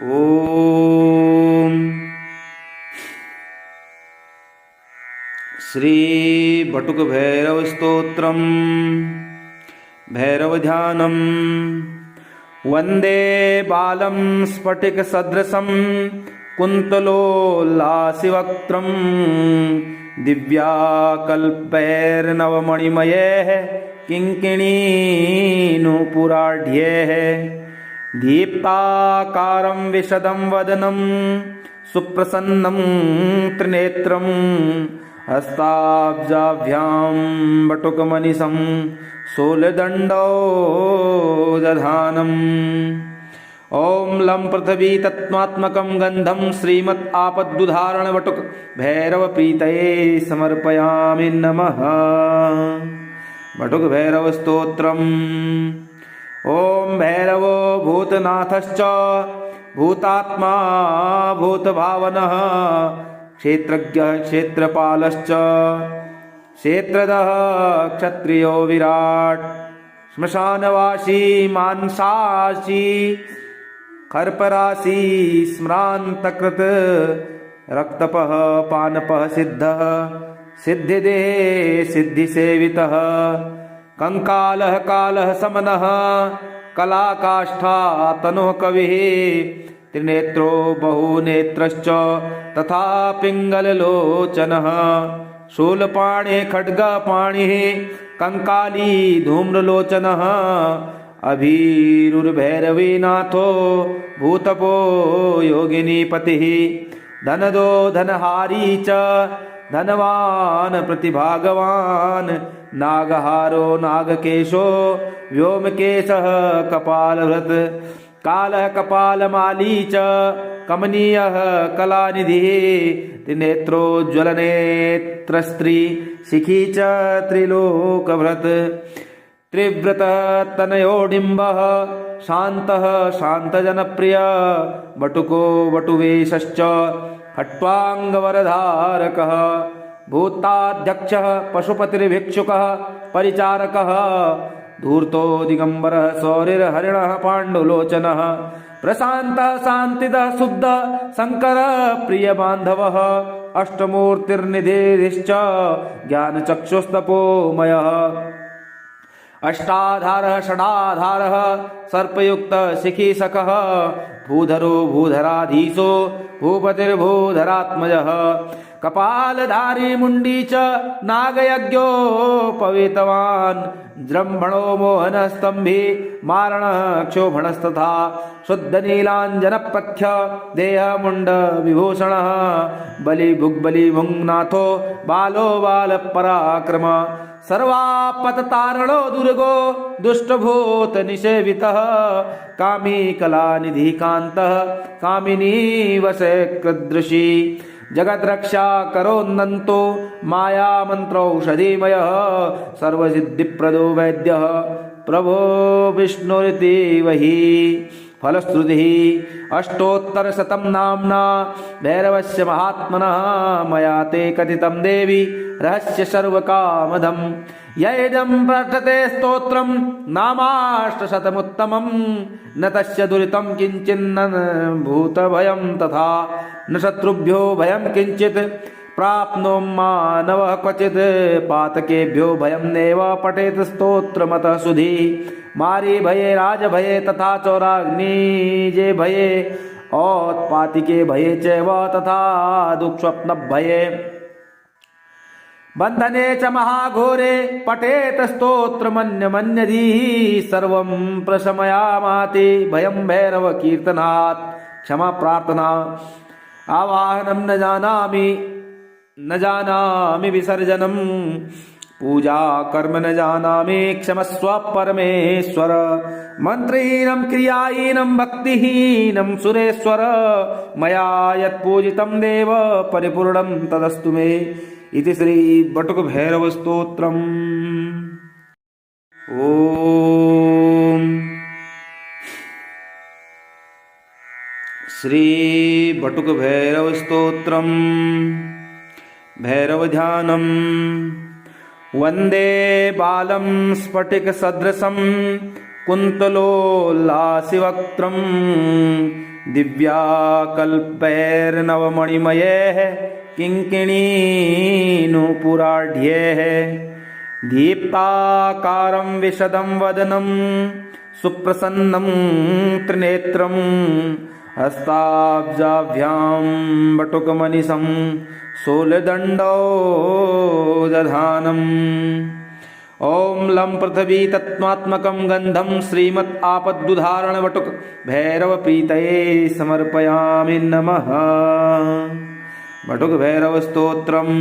ओम श्री बटुक भैरव स्तोत्रम भैरव ध्यानम वंदे बालं स्फटिक सदृशं कुन्तलोल्लासिवक्त्रं दिव्याकल्पैर्नवमणिमयैः किङ्किणीनूपुराढ्यैः दीप्ताकारं विशदं वदनं सुप्रसन्नं त्रिनेत्रं हस्ताब्जाभ्यां बटुकमनिशं शूलदण्डौ दधानम् ओं लं पृथिवी तत्त्वात्मकं गन्धं श्रीमत् आपद्दुधारण बटुक भैरव प्रीतये समर्पयामि नमः। बटुक भैरव स्तोत्रम् ओं भैरवो भूतनाथश्च भूतात्मा भूतभावनः क्षेत्रज्ञः क्षेत्रपालश्च क्षेत्रदः क्षत्रियो विराट् श्मशानवासी मांसाशी खर्परासी स्म्रान्तकृत रक्तपः पानपः सिद्धः सिद्धिदेहे सिद्धिसेवितः कंकालः कालः समनः कलाकाष्ठा तनुः कविः त्रिनेत्रो बहुनेत्रश्च तथा पिङ्गललोचनः शूलपाणे खड्गपाणिः कंकाली धूम्रलोचनः अभीरुर्भैरवीनाथो भूतपो योगिनीपतिः धनदो धनहारी च धनवान् प्रतिभागवान् नागहारो नागकेशो व्योमकेशः कपालभृत् कालः कपालमाली च कमनीयः कलानिधिः त्रिनेत्रोज्ज्वलनेत्रस्त्री शिखी च त्रिलोकभृत् त्रिव्रतः तनयोडिम्बः शान्तः शान्तजनप्रिय बटुको बटुवेशश्च खट्वाङ्गवरधारकः भूताध्यक्षः पशुपतिर्भिक्षुकः परिचारकः धूर्तो दिगंबरः सौरिर्हरिणः पाण्डुलोचनः प्रशान्तः शान्तिदः शुद्धः शङ्करः प्रियबान्धवः अष्टमूर्तिर्निधिश्च ज्ञानचक्षुस्तपोमयः अष्टाधारः षडाधारः सर्पयुक्तः शिखीसखः भूधरो भूधराधीशो भूपतिर्भूधरात्मजः कपालधारी मुंडी च नागयज्ञोपवीतवान् जृम्भणो मोहनस्तंभी मारणः क्षोभणस्तथा शुद्धनीलाञ्जनप्रख्य देहमुण्ड विभूषणः बलिभुग्बलिभुङ्नाथो बालो बालपराक्रम सर्वापततारणो दुर्गो दुष्टभूत निषेवितः कामी कलानिधि कान्तः कामिनी वशे कृदृशी जगद्रक्षा करोन्नन्तो माया मंत्रौषधिमयः सर्वसिद्धिप्रदो वैद्यः प्रभो विष्णुरिति वही फलश्रुतिः अष्टोत्तरशतं नाम्ना भैरवस्य महात्मनः मया ते कथितं देवी रहस्य सर्वकामदम् यैदं पठते स्तोत्रं नामाष्टशतमुत्तमं न तस्य दुरितं किञ्चिन्न भूतभयं तथा न शत्रुभ्यो भयं किञ्चित् प्राप्नों मानवः क्वचित् पातकेभ्यो भयं नैव पठेत स्तोत्रमतः सुधी मारी भये राज भये तथा चौराग्निजे भये औत्पातिके भये चैव तथा दुःस्वप्न भये बंधने च महाघोरे पठेत स्तोत्रमन्यमन्यधीः सर्वं प्रशमयामाति भयं भैरव कीर्तनात् क्षमा प्रार्थना आवाहनं न जानामि विसर्जनं पूजा कर्म न जानामि क्षमस्व परमेश्वर मंत्रहीनं क्रियाहीनं भक्तिहीनं सुरेश्वर मया यत्पूजितं देव परिपूर्णं तदस्तु मे इति श्री बटुक भैरव स्तोत्रम्। ओम श्री बटुक भैरव स्तोत्रम् भैरव ध्यानम् वंदे बालं स्फटिक सदृशं कुन्तलोल्लासिवक्त्रं दिव्याकल्पैर्नवमणिमयैः किङ्किणीनूपुराढ्यैः दीप्ताकारं विशदं वदनं सुप्रसन्नं त्रिनेत्रं हस्ताब्जाभ्यां बटुकमनिशं शूलदण्डौ दधानम्। ओम लं पृथ्वी तत्त्वात्मकं गंधं श्रीमत् आपद्दुधारण वटुक भैरव प्रीतये समर्पयामि नमः। वटुक भैरव स्तोत्रम्।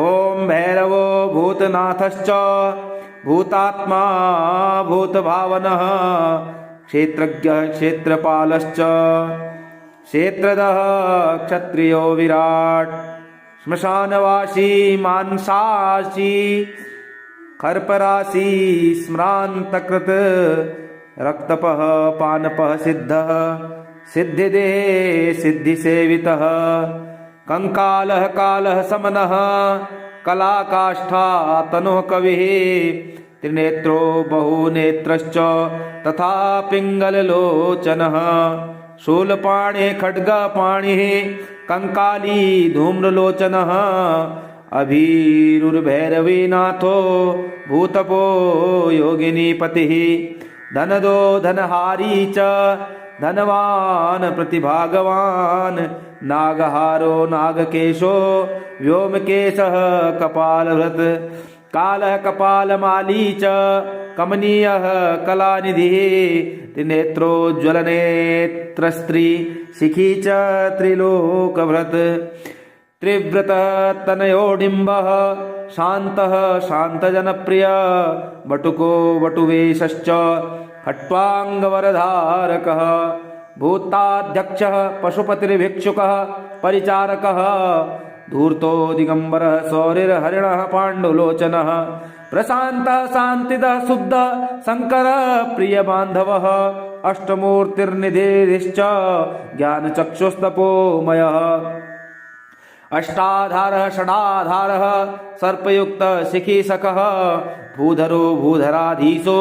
ओम भैरवो भूतनाथश्च भूतात्मा भूतभावनः क्षेत्रज्ञः क्षेत्रपालश्च क्षेत्रदः क्षत्रियो विराट श्मशानवासी मांसाशी खर्परासी स्म्रान्तकृत रक्तपः पानपः सिद्धः सिद्धिदेहे सिद्धिसेवितः कंकालः कालः समनः कलाकाष्ठा तनुः कविः त्रिनेत्रो बहुनेत्रश्च तथा पिङ्गललोचनः शूलपाणे खड्गपाणिः कंकाली धूम्रलोचनः अभीरुर्भैरवीनाथो भूतपो योगिनीपतिः धनदो धनहारी च धनवान् प्रतिभागवान् नागहारो नागकेशो व्योमकेशः कपालभृत् कालः कपालमाली च कमनीयः कलानिधिः त्रिनेत्रोज्ज्वलनेत्रस्त्री शिखी च त्रिलोकभृत् त्रिव्रतः तनयोडिम्बः शान्तः शान्तजनप्रिय वटुको वटुवेशश्च खट्वाङ्गवरधारकः भूताध्यक्षः पशुपतिर्भिक्षुकः परिचारकः धूर्तो दिगंबरः सौरिर्हरिणः पाण्डुलोचनः प्रशान्तः शान्तिदः शुद्धः शङ्करः प्रियबान्धवः अष्टमूर्तिर्निधिश्च ज्ञानचक्षुस्तपोमयः अष्टाधारः षडाधारः सर्पयुक्तः शिखीसखः भूधरो भूधराधीशो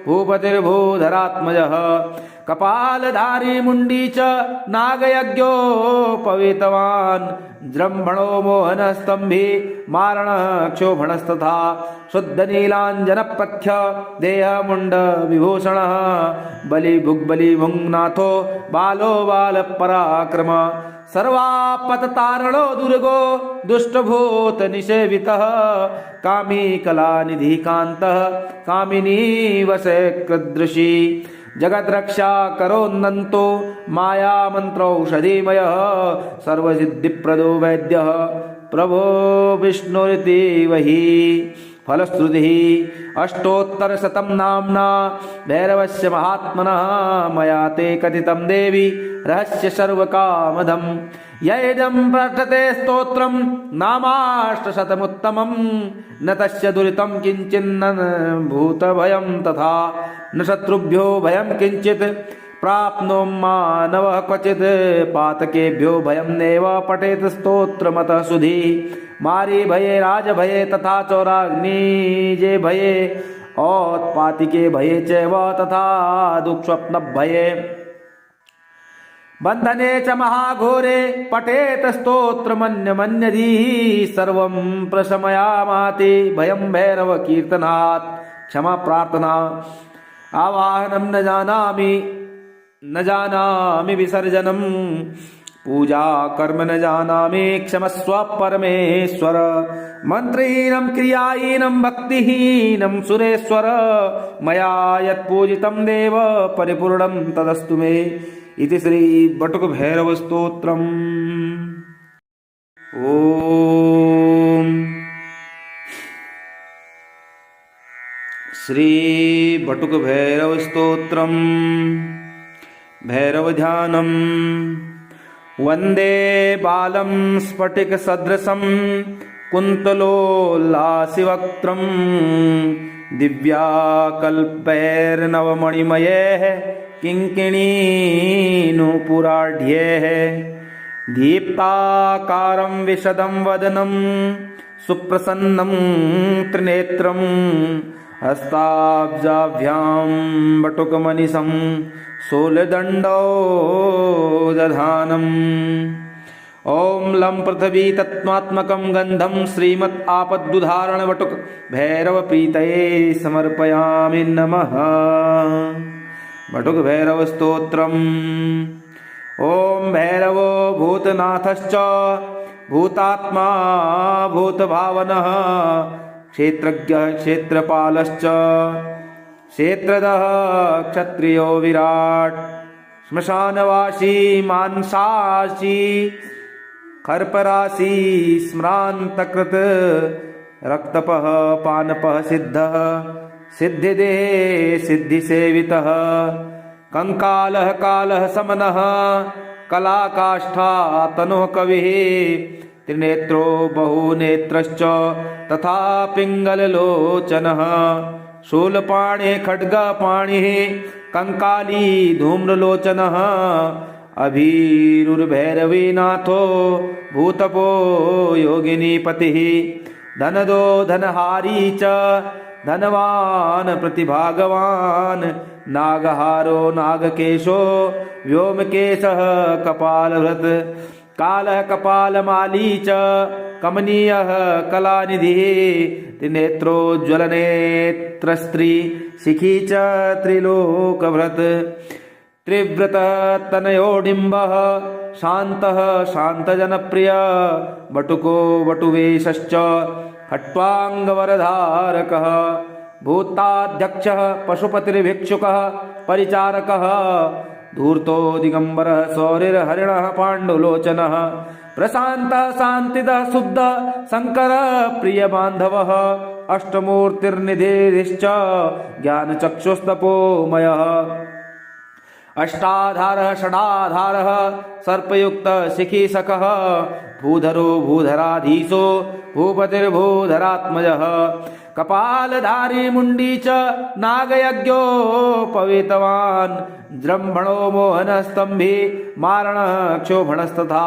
भूपतिर्भूधरात्मजः कपालधारी मुंडी च नागयज्ञोपवीतवान् जृम्भणो मोहनस्तंभी मारणः क्षोभणस्तथा शुद्धनीलाञ्जनपथ्य देहमुण्ड विभूषणः बलिभुग्नाथो बालो बालपराक्रम सर्वापततारणो दुर्गो दुष्टभूत निषेवितः कामी कलानिधि कान्तः कामिनी वसे कृदृशी जगद्रक्षा करोन्नन्तो माया मंत्रौषधिमयः सर्वसिद्धिप्रदो वैद्यः प्रभो विष्णुरिति वही फलश्रुतिः अष्टोत्तरशतं नाम्ना भैरवस्य महात्मनः मया ते कथितं देवी रहस्य सर्वकामदम् यैदं पठते स्तोत्रं नामाष्टशतमुत्तमं न तस्य दुरितं किञ्चिन्न भूतभयं तथा न शत्रुभ्यो भयं किञ्चित् प्राप्नों मानवः क्वचित् पातकेभ्यो भयं नैव पठेत स्तोत्रमतः सुधी मारी भये राज भये तथा चौराग्निजे भये औत्पातिके भये चैव तथा दुःस्वप्न भये बंधने च महाघोरे पठेत स्तोत्रमन्यमन्यधीः सर्वं प्रशमयामाति भयं भैरव कीर्तनात् क्षमा प्रार्थना आवाहनं न जानामि विसर्जनं पूजा कर्म न जानामि क्षमस्व परमेश्वर मंत्रहीनं क्रियाहीनं भक्तिहीनं सुरेश्वर मया यत्पूजितं देव परिपूर्णं तदस्तु मे इति श्री बटुक भैरव स्तोत्रम्। ओम श्री बटुक भैरव स्तोत्रम्। भैरव ध्यानम्। वंदे बालं स्फटिक सदृशं कुन्तलोल्लासिवक्त्रं दिव्याकल्पैर्नवमणिमयैः किङ्किणीनूपुराढ्यैः दीप्ताकारं विशदं वदनं सुप्रसन्नं त्रिनेत्रं हस्ताब्जाभ्यां बटुकमनिशं शूलदण्डो दधानम्। ॐ लं पृथिवी तत्त्वात्मकं गन्धं श्रीमत् आपद्दुधारणवटुक भैरवप्रीतये समर्पयामि नमः। वटुक भैरव स्तोत्रम्। ॐ भैरवो भूतनाथश्च भूतात्मा भूतभावनः क्षेत्रज्ञः क्षेत्रपालश्च क्षेत्रदः क्षत्रियो विराट् श्मशानवासी मांसाशी कर्परासी स्म्रान्तकृत रक्तपः पानपः सिद्धः सिद्धिदेहे सिद्धिसेवितः कंकालः कालः समनः कलाकाष्ठा तनुः कविः त्रिनेत्रो बहुनेत्रश्च तथा पिङ्गललोचनः शूलपाणिः खड्गपाणिः कंकाली धूम्रलोचनः अभीरुर्भैरवीनाथो भूतपो योगिनीपतिः धनदो धनहारी च धनवान् प्रतिभागवान् नागहारो नागकेशो व्योमकेशः कपालभृत् कालः कपालमाली च कमनीयः कलानिधिः त्रिनेत्रोज्ज्वलनेत्रस्त्री शिखी च त्रिलोकभृत् त्रिव्रतः तनयोडिम्बः शान्तः शान्तजनप्रियः वटुको वटुवेशश्च खट्वाङ्गवरधारकः भूताध्यक्षः पशुपतिर्भिक्षुकः परिचारकः धूर्तो दिगंबरः सौरिर्हरिणः पाण्डुलोचनः प्रशान्तः शान्तिदः शुद्धः शङ्करः प्रियबान्धवः अष्टमूर्तिर्निधिश्च ज्ञानचक्षुस्तपोमयः अष्टाधारः षडाधारः सर्पयुक्तः शिखीसखः भूधरो भूधराधीशो भूपतिर्भूधरात्मजः कपालधारी मुण्डी च नागयज्ञोपवीतवान् जृम्भणो मोहनस्तम्भी मारणः क्षोभणस्तथा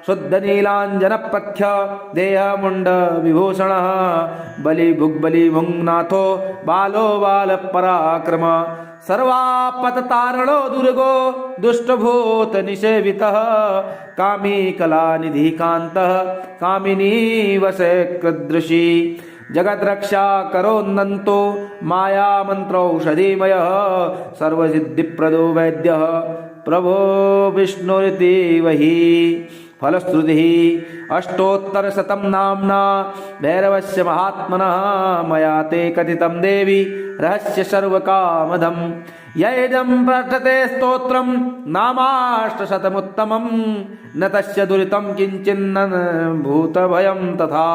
शुद्धनीलाञ्जनप्रख्य देहमुण्डविभूषणः बलिभुग्बलिभुङ्नाथो बालो बालपराक्रम सर्वापततारणो दुर्गो दुष्टभूतनिषेवितः कामी कलानिधिकान्तः कामिनी वशकृदृशी जगद्रक्षा करोन्नन्तो मायामन्त्रौषधीमयः सर्वसिद्धिप्रदो वैद्यः प्रभो विष्णुरिति वही फलश्रुतिः अष्टोत्तरशतं नाम्ना भैरवस्य महात्मनः मया ते कथितं देवी रहस्य सर्वकामदम् यैदं पठते स्तोत्रं नामाष्टशतमुत्तमं न तस्य दुरितं किञ्चिन्न भूतभयं तथा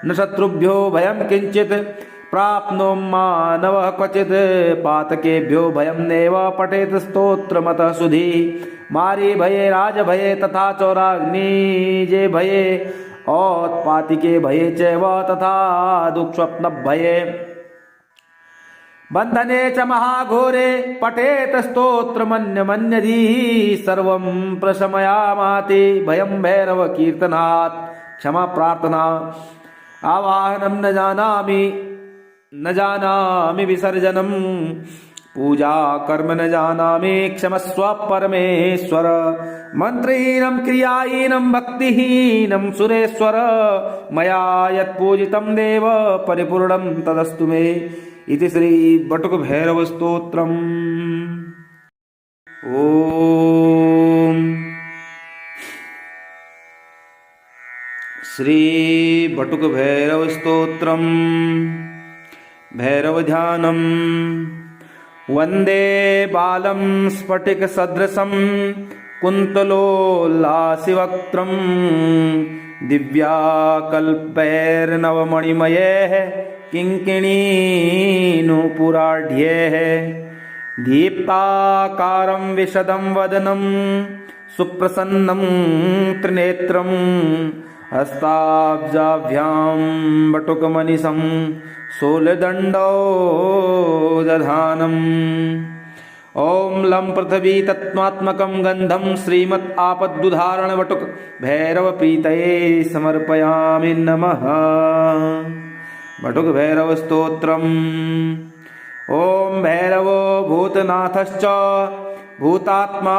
न शत्रुभ्यो भयं किञ्चित् प्राप्नों मानवः क्वचित् पातकेभ्यो भयं नैव पठेत् स्तोत्रमतः सुधी मारी भये राज भये तथा चौराग्निजे भये औत्पातिके भये चैव तथा दुःस्वप्न भये बंधने च महाघोरे पठेत स्तोत्रमन्यमन्यधीः सर्वं प्रशमयामाति भयं भैरव कीर्तनात् क्षमा प्रार्थना आवाहनं न जानामि विसर्जनं पूजा कर्म न जानामि क्षमस्व परमेश्वर मंत्रहीनं क्रियाहीनं भक्तिहीनं सुरेश्वर मया यत्पूजितं देव परिपूर्णं तदस्तु मे इति श्री बटुक भैरव स्तोत्रम्। ओम श्री बटुक भैरव स्तोत्रम् भैरव ध्यानम् वंदे बालं स्फटिक सदृशं कुन्तलोल्लासिवक्त्रं दिव्याकल्पैर्नवमणिमयैः किङ्किणीनूपुराढ्यैः दीप्ताकारं विशदं वदनं सुप्रसन्नं त्रिनेत्रं हस्ताब्जाभ्यां बटुकमनिशं शूलदण्डो दधानम्। ॐ लं पृथिवी तत्त्वात्मकं गन्धं श्रीमत् आपद्दुधारणवटुक भैरवप्रीतये समर्पयामि नमः। वटुक भैरव स्तोत्रम्। ॐ भैरवो भूतनाथश्च भूतात्मा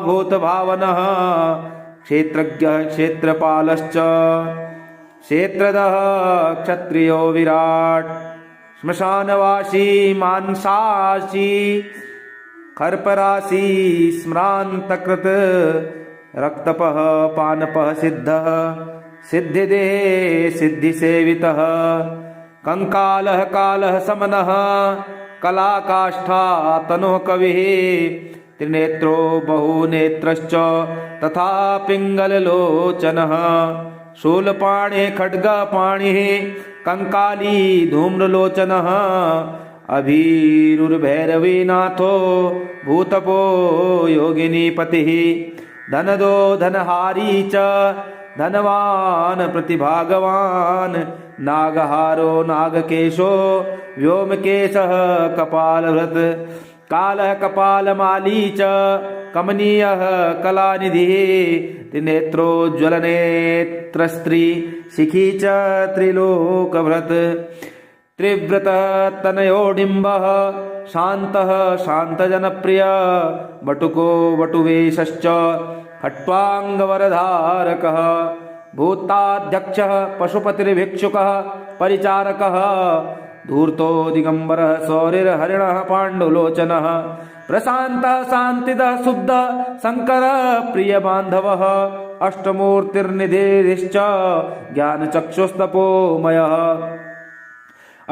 भूतभावनः क्षेत्रज्ञः क्षेत्रपालश्च क्षेत्रदः क्षत्रियो विराट् श्मशानवासी मांसाशी खर्परासी स्म्रान्तकृत् रक्तपः पानपः सिद्धः सिद्धिदेहे सिद्धिसेवितः कंकालः कालः समनः कलाकाष्ठा तनुः कविः त्रिनेत्रो बहुनेत्रश्च तथा पिङ्गललोचनः शूलपाणे खड्गपाणिः कंकाली धूम्रलोचनः अभीरुर्भैरवीनाथो भूतपो योगिनीपतिः धनदो धनहारी च धनवान् प्रतिभागवान् नागहारो नागकेशो व्योमकेशः कपालभृत् कालः कपालमाली च कमनीयः कलानिधिः त्रिनेत्रोज्ज्वलनेत्रस्त्री शिखी च त्रिलोकभृत् त्रिव्रतः तनयोडिम्बः शान्तः शान्तजनप्रियः वटुको वटुवेशश्च खट्वाङ्गवरधारकः भूताध्यक्षः पशुपतिर्भिक्षुकः परिचारकः धूर्तो दिगंबरः सौरिर्हरिणः पाण्डुलोचनः प्रशान्तः शान्तिदः शुद्धः शङ्करः प्रियबान्धवः अष्टमूर्तिर्निधिश्च ज्ञानचक्षुस्तपोमयः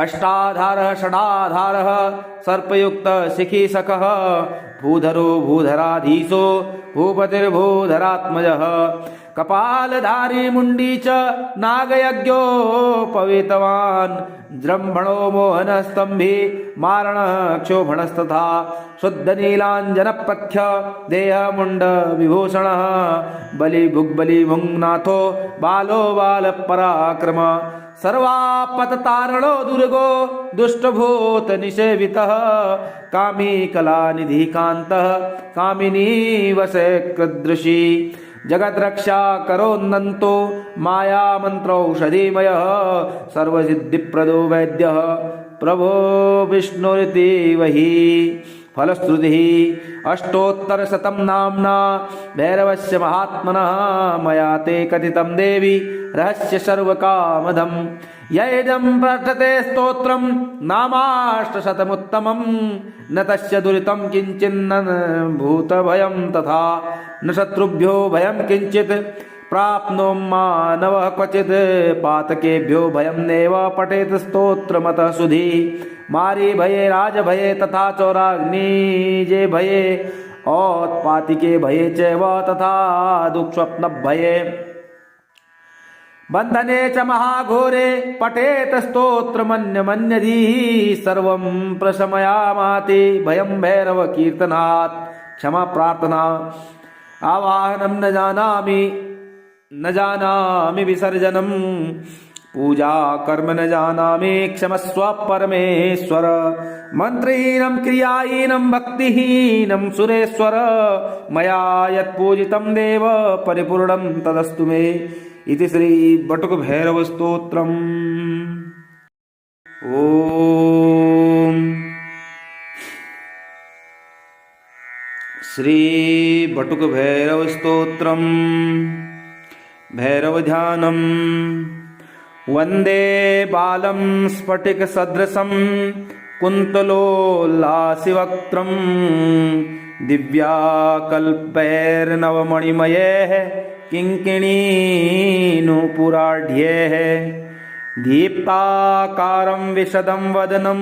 अष्टाधारः षडाधारः सर्पयुक्तः शिखीसखः भूधरो भूधराधीशो भूपतिर्भूधरात्मजः कपालधारी मुंडी च नागयज्ञोपवीतवान् जृम्भणो मोहनस्तंभी मारणः क्षोभणस्तथा शुद्धनीलाञ्जनप्रख्य देहमुण्ड विभूषणः बलिभुग्नाथो बालो बालपराक्रम सर्वापततारणो दुर्गो दुष्टभूत निषेवितः कामी कलानिधि कान्तः कामिनी वसे कृदृशी जगद्रक्षा करोन्नन्तो माया मंत्रौषधिमयः सर्वसिद्धिप्रदो वैद्यः प्रभो विष्णुरिति वही फलश्रुतिः अष्टोत्तरशतं नाम्ना भैरवस्य महात्मनः मया ते कथितं देवी रहस्य सर्वकामदम् यैदं पठते स्तोत्रं नामाष्टशतमुत्तमं न तस्य दुरितं किञ्चिन्न भूतभयं तथा न शत्रुभ्यो भयं किञ्चित् प्राप्नों मानवः क्वचित् पातकेभ्यो भयं नैव पठेत स्तोत्रमतः सुधी मारी भये राज भये तथा चौराग्निजे भये औत्पातिके भये चैव तथा दुःस्वप्न भये बंधने च महाघोरे पठेत स्तोत्रमन्यमन्यधीः सर्वं प्रशमयामाति भयं भैरव कीर्तनात् क्षमा प्रार्थना आवाहनं न जानामि विसर्जनं पूजा कर्म न जानामि क्षमस्व परमेश्वर मंत्रहीनं क्रियाहीनं भक्तिहीनं सुरेश्वर मया यत्पूजितं देव परिपूर्णं तदस्तु मे इति श्री बटुक भैरव स्तोत्रम्। ओम श्री बटुक भैरव स्तोत्रम् भैरव ध्यानम् वंदे बालं स्फटिक सदृशं कुन्तलोल्लासिवक्त्रम् दिव्याकल्पैर्नवमणिमयैः किङ्किणीनूपुराढ्यैः दीप्ताकारं विशदं वदनं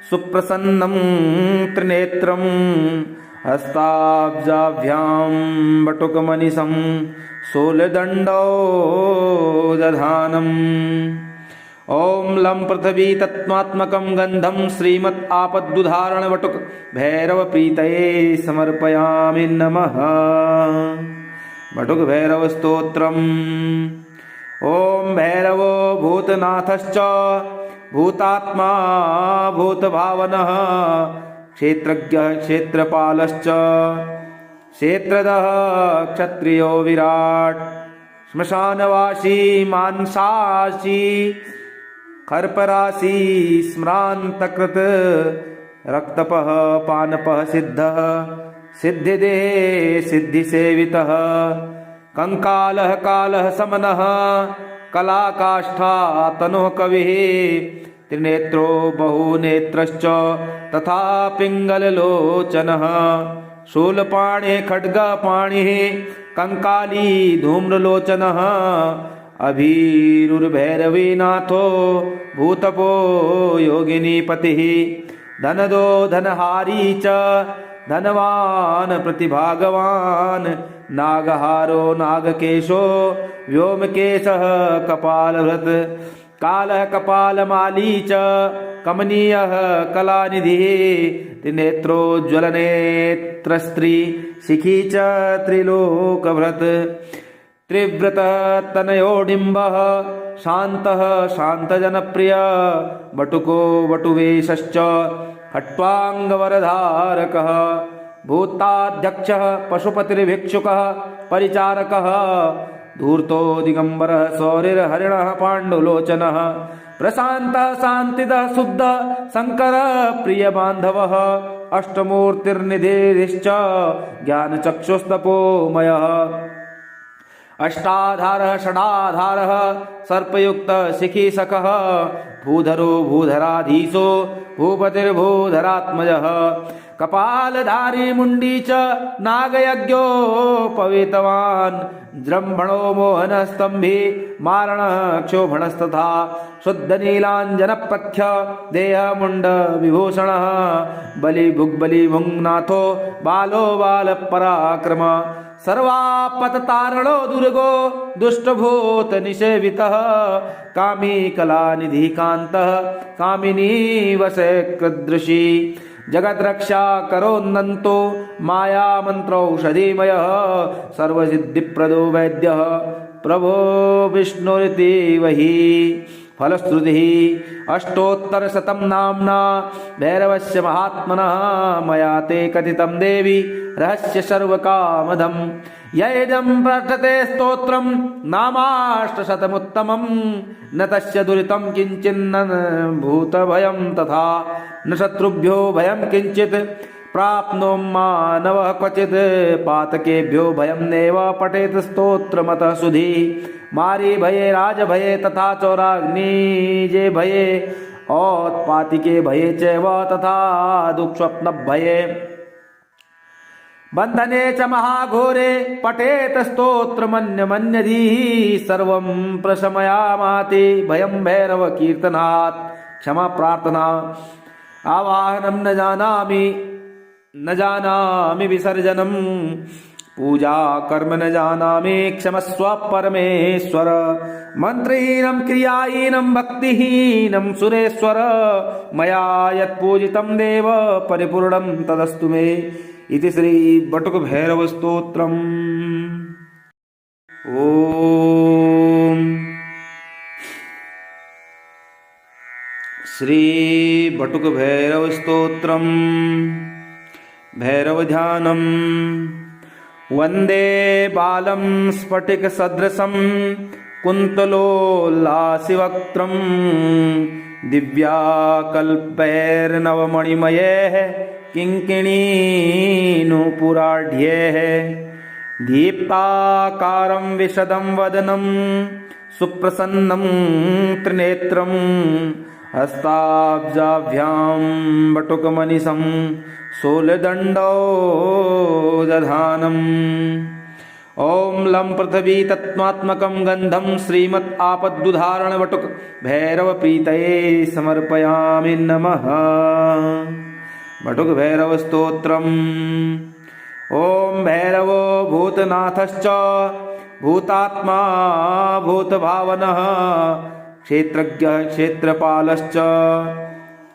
सुप्रसन्नं त्रिनेत्रं हस्ताब्जाभ्यां बटुकमनिशं शूलदण्डौ दधानम् ओं लं पृथिवी तत्त्वात्मकं गन्धं श्रीमत् आपद्दुधारणवटुक भैरवप्रीतये समर्पयामि नमः। बटुक भैरव स्तोत्रम्। ओं भैरवो भूतनाथश्च भूतात्मा भूतभावनः क्षेत्रज्ञः क्षेत्रपालश्च क्षेत्रदः क्षत्रियो विराट् श्मशानवासी मांसाशी खर्परासी स्म्रान्तकृत् रक्तपः पानपः सिद्धः सिद्धिदेहे सिद्धिसेवितः कंकालः कालः समनः कलाकाष्ठा तनुः कविः त्रिनेत्रो बहुनेत्रश्च तथा पिङ्गललोचनः शूलपाणे खड्गपाणिः कंकाली धूम्रलोचनः अभीरुर्भैरवीनाथो भूतपो योगिनीपतिः धनदो धनहारी च धनवान् प्रतिभागवान् नागहारो नागकेशो व्योमकेशः कपालभृत् कालः कपालमाली च कमनीयः कलानिधिः त्रिनेत्रोज्ज्वलनेत्रस्त्री शिखी च त्रिलोकभृत् त्रिव्रतः तनयोडिम्बः शान्तः शान्तजनप्रिय वटुको वटुवेशश्च खट्वाङ्गवरधारकः भूताध्यक्षः पशुपतिर्भिक्षुकः परिचारकः धूर्तो दिगंबरः सौरिर्हरिणः पाण्डुलोचनः प्रशान्तः शान्तिदः शुद्धः शङ्करः प्रियबान्धवः अष्टमूर्तिर्निधिश्च ज्ञानचक्षुस्तपोमयः अष्टाधारः षडाधारः सर्पयुक्तः शिखीसखः भूधरो भूधराधीशो भूपतिर्भूधरात्मजः कपालधारी मुंडी च नागयज्ञोपवीतवान् जृम्भणो मोहनस्तंभी मारणः क्षोभणस्तथा शुद्धनीलाञ्जनप्रख्य देहमुण्ड विभूषणः बलिभुग्बलिभुङ्नाथो बालो बालपराक्रम सर्वापततारणो दुर्गो दुष्टभूत निषेवितः कामी कलानिधिकान्तः कामिनी वसे कृदृशी जगद्रक्षा करोन्नन्तो माया मंत्रौषधिमयः सर्वसिद्धिप्रदो वैद्यः प्रभो विष्णुरिति वही फलश्रुतिः अष्टोत्तरशतं नाम्ना भैरवस्य महात्मनः मया ते कथितं देवी रहस्य सर्वकामदं यैदं पठते स्तोत्रं नामाष्टशतमुत्तमं न तस्य दुरितं किञ्चिन्न भूतभयं तथा न शत्रुभ्यो भयं किञ्चित् प्राप्नों मानवः क्वचित् पातकेभ्यो भयं नैव पठेत स्तोत्रमतः सुधी मारी भये राज भये तथा चौराग्निजे भये औत्पातिके भये चैव तथा दुःस्वप्न भये बंधने च महाघोरे पठेत स्तोत्रमन्यमन्यधीः सर्वं प्रशमयामाति भयं भैरव कीर्तनात् क्षमा प्रार्थना आवाहनं न जानामि विसर्जनं पूजा कर्म न जानामि क्षमस्व परमेश्वर मंत्रहीनं क्रियाहीनं भक्तिहीनं सुरेश्वर मया यत्पूजितं देव परिपूर्णं तदस्तु मे इति श्री बटुक भैरव स्तोत्रम्। ओम श्री बटुक भैरव स्तोत्रम् भैरव ध्यानम् वंदे बालं स्फटिक सदृशं कुन्तलोल्लासिवक्त्रं दिव्याकल्पैर्नवमणिमयैः किङ्किणीनूपुराढ्यैः दीप्ताकारं विशदं वदनं सुप्रसन्नं त्रिनेत्रं हस्ताब्जाभ्यां बटुकमनिशं शूलदण्डौ दधानम् ओं लं पृथिवी तत्त्वात्मकं गन्धं श्रीमत् आपद्दुधारण बटुक भैरव प्रीतये समर्पयामि नमः। बटुक भैरव स्तोत्रम् ओं भैरवो भूतनाथश्च भूतात्मा भूतभावनः क्षेत्रज्ञः क्षेत्रपालश्च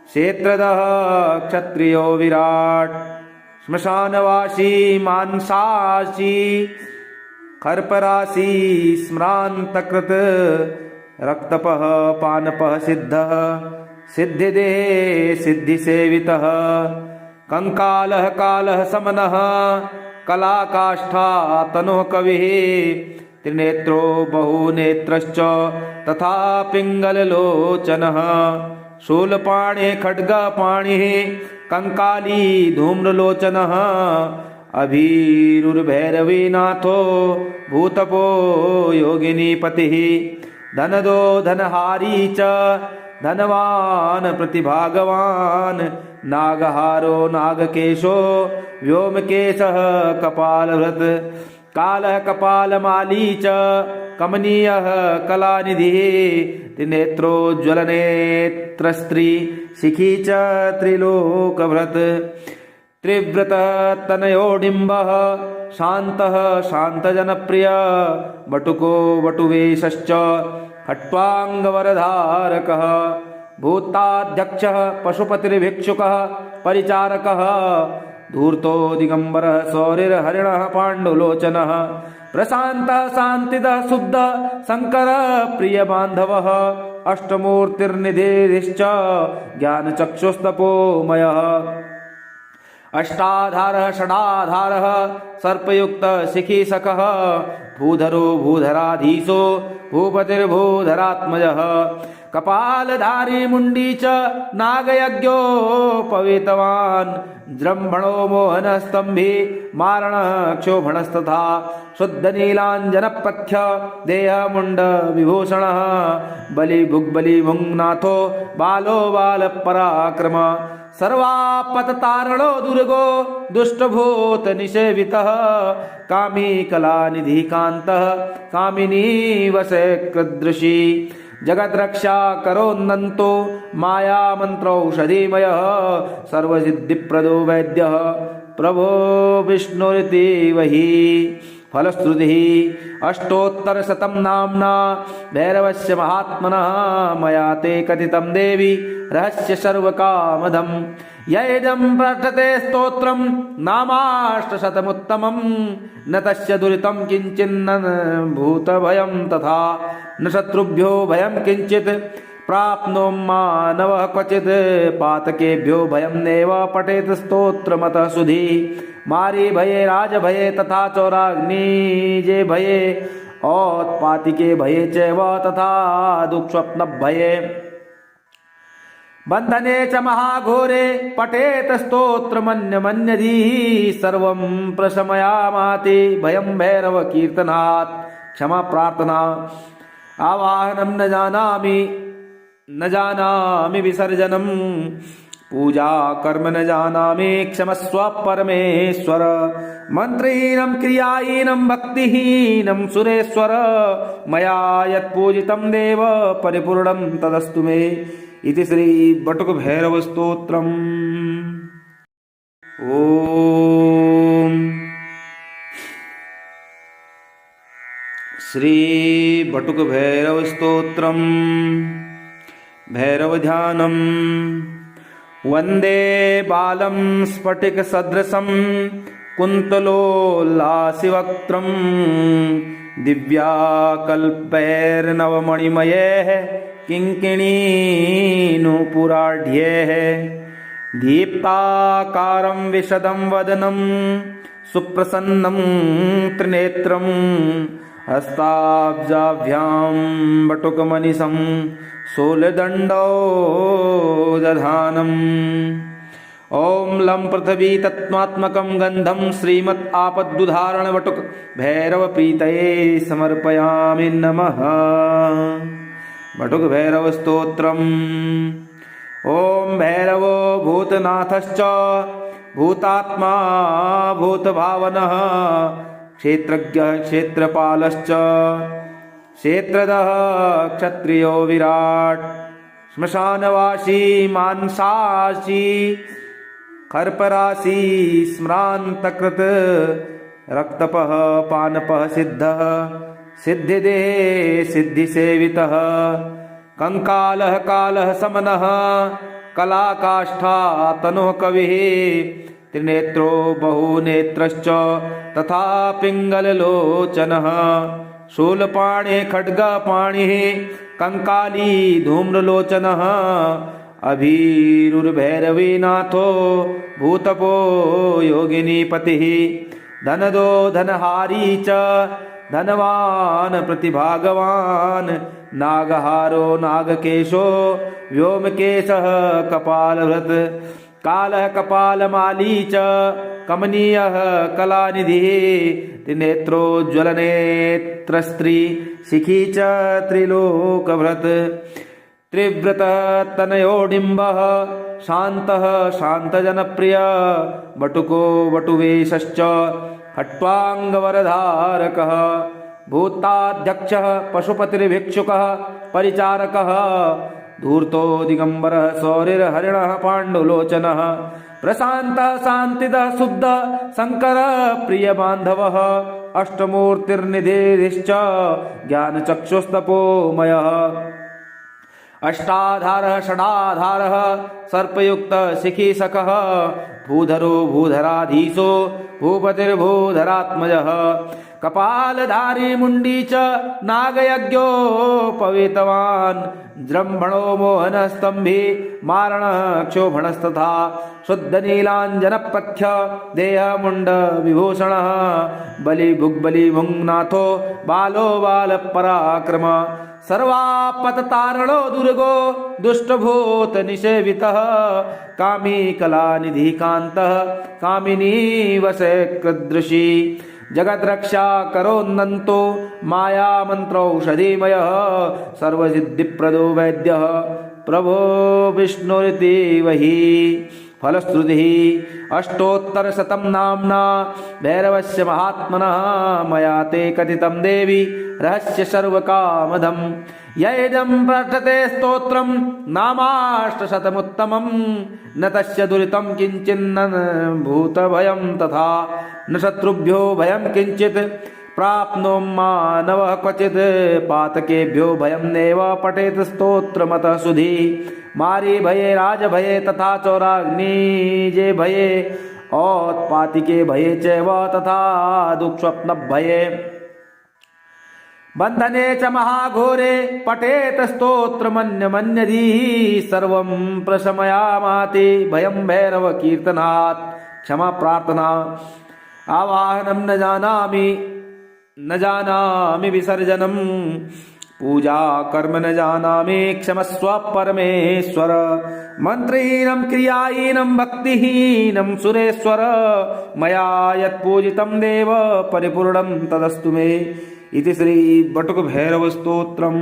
क्षेत्रदः क्षत्रियो विराट् श्मशानवासी मांसाशी खर्पराशी स्म्रान्तकृत रक्तपः पानपः सिद्धः सिद्धिदेहे सिद्धिसेवितः कंकालः कालः समनः कलाकाष्ठा तनुः कविः त्रिनेत्रो बहुनेत्रश्च तथा पिङ्गललोचनः शूलपाणे खड्गपाणिः कंकाली धूम्रलोचनः अभीरुर्भैरवीनाथो भूतपो योगिनीपतिः धनदो धनहारी च धनवान् प्रतिभागवान् नागहारो नागकेशो व्योमकेशः कपालभृत् कालः कपालमाली च कमनीयः कलानिधिः त्रिनेत्रोज्ज्वलनेत्रस्त्री शिखी च त्रिलोकभृत् त्रिव्रतः तनयोडिम्बः शान्तः शान्तजनप्रिय वटुको वटुवेशश्च खट्वाङ्गवरधारकः भूताध्यक्षः पशुपतिर्भिक्षुकः परिचारकः धूर्तो दिगंबरः सौरिर्हरिणः पाण्डुलोचनः प्रशान्तः शान्तिदः शुद्धः शङ्करः प्रियबान्धवः अष्टमूर्तिर्निधिश्च ज्ञानचक्षुस्तपोमयः अष्टाधारः षडाधारः सर्पयुक्तः शिखीसखः भूधरो भूधराधीशो भूपतिर्भूधरात्मजः कपालधारी मुंडी च नागयज्ञोपवीतवान् जृम्भणो मोहनस्तंभी मारणः क्षोभणस्तथा शुद्धनीलाञ्जनप्रख्य देहमुण्ड विभूषणः बलिभुग्बलिभुङ्नाथो बालो बालपराक्रम सर्वापततारणो दुर्गो दुष्टभूत निषेवितः कामी कलानिधिकान्तः कामिनी वसे कृदृशी जगद्रक्षा करोन्नन्तो माया मंत्रौषधिमयः सर्वसिद्धिप्रदो वैद्यः प्रभो विष्णुरिति वही फलश्रुतिः अष्टोत्तरशतं नाम्ना भैरवस्य महात्मनः मया ते कथितं देवी रहस्य सर्वकामदं यैदं पठते स्तोत्रं नामाष्टशतमुत्तमं न तस्य दुरितं किञ्चिन्न भूतभयं तथा न शत्रुभ्यो भयं किञ्चित् प्राप्नों मानवः क्वचित् पातकेभ्यो भयं नैव पठेत स्तोत्रमतः सुधी मारी भये राज भये तथा चौराग्निजे भये औत्पातिके भये चैव तथा दुःस्वप्न भये बंधने च महाघोरे पठेत स्तोत्रमन्यमन्यधीः सर्वं प्रशमयामाति भयं भैरव कीर्तनात् क्षमा प्रार्थना आवाहनं न जानामि विसर्जनं पूजा कर्म न जानामि क्षमस्व परमेश्वर मंत्रहीनं क्रियाहीनं भक्तिहीनं सुरेश्वर मया यत्पूजितं देव परिपूर्णं तदस्तु मे इति श्री बटुक भैरव स्तोत्रम्। ओम श्री बटुक भैरव स्तोत्रम् भैरव ध्यानम् वंदे बालं स्फटिक सदृशं कुन्तलोल्लासिवक्त्रं दिव्याकल्पैर्नवमणिमयैः किङ्किणीनुपुराढ्यैः दीप्ताकारं विशदं वदनं सुप्रसन्नं त्रिनेत्रं हस्ताब्जाभ्यां बटुकमनिशं शूलदण्डौ दधानम् ओम लम पृथ्वी तत्त्वात्मकं गंधं श्रीमत् आपद्दुधारण बटुक भैरव प्रीतये समर्पयामि नमः। बटुक भैरव स्तोत्रम् ओम भैरवो भूतनाथश्च भूतात्मा भूतभावनः क्षेत्रज्ञः क्षेत्रपालश्च क्षेत्रदः क्षत्रियो विराट श्मशानवासी मांसाशी खर्पराशी स्म्रान्तकृत रक्तपः पानपः सिद्धः सिद्धिदेहे सिद्धिसेवितः कंकालः कालः समनः कलाकाष्ठा तनुः कविः त्रिनेत्रो बहुनेत्रश्च तथा पिङ्गललोचनः शूलपाणे खड्गपाणिः कंकाली धूम्रलोचनः अभीरुर्भैरवीनाथो भूतपो योगिनीपतिः धनदो धनहारी च धनवान् प्रतिभागवान् नागहारो नागकेशो व्योमकेशः कपालभृत् कालः कपालमाली च कमनीयः कलानिधिः त्रिनेत्रोज्ज्वलनेत्रस्त्री शिखी च त्रिलोकभृत् त्रिव्रतः तनयोडिम्बः शान्तः शान्तजनप्रिय वटुको वटुवेशश्च खट्वाङ्गवरधारकः भूताध्यक्षः पशुपतिर्भिक्षुकः परिचारकः धूर्तो दिगंबरः सौरिर्हरिणः पाण्डुलोचनः प्रशान्तः शान्तिदः शुद्धः शङ्करः प्रियबान्धवः अष्टमूर्तिर्निधिश्च ज्ञानचक्षुस्तपोमयः अष्टाधारः षडाधारः सर्पयुक्तः शिखीसखः भूधरो भूधराधीशो भूपतिर्भूधरात्मजः कपालधारी मुंडी च नागयज्ञोपवीतवान् जृम्भणो मोहनस्तंभी मारणः क्षोभणस्तथा शुद्धनीलाञ्जनप्रख्य देहमुण्ड विभूषणः बलिभुग्बलिभुङ्नाथो बालो बालपराक्रम सर्वापततारणो दुर्गो दुष्टभूत निषेवितः कामी कलानिधि कान्तः कामिनी वसे कृदृशी जगद्रक्षा करोन्नन्तो माया मंत्रौषधिमयः सर्वसिद्धिप्रदो वैद्यः प्रभो विष्णुरिति वही फलश्रुतिः अष्टोत्तरशतं नाम्ना भैरवस्य महात्मनः मया ते कथितं देवी रहस्य सर्वकामदं यैदं पठते स्तोत्रं नामाष्टशतमुत्तमं न तस्य दुरितं किञ्चिन्न भूतभयं तथा न शत्रुभ्यो भयं किञ्चित् प्राप्नो मानवः क्वचित् पातकेभ्यो भयं नैव पठेत स्तोत्रमतः सुधी मारी भये राज भये तथा चौराग्निजे भये औत्पातिके भये चैव तथा दुःस्वप्न भये बंधने च महाघोरे पठेत स्तोत्रमन्यमन्यधीः सर्वं प्रशमयामाति भयं भैरव कीर्तनात् क्षमा प्रार्थना आवाहनं न जानामि विसर्जनं पूजा कर्म न जानामि क्षमस्व परमेश्वर मंत्रहीनं क्रियाहीनं भक्तिहीनं सुरेश्वर मया यत्पूजितं देव परिपूर्णं तदस्तु मे इति श्री बटुक भैरव स्तोत्रम्।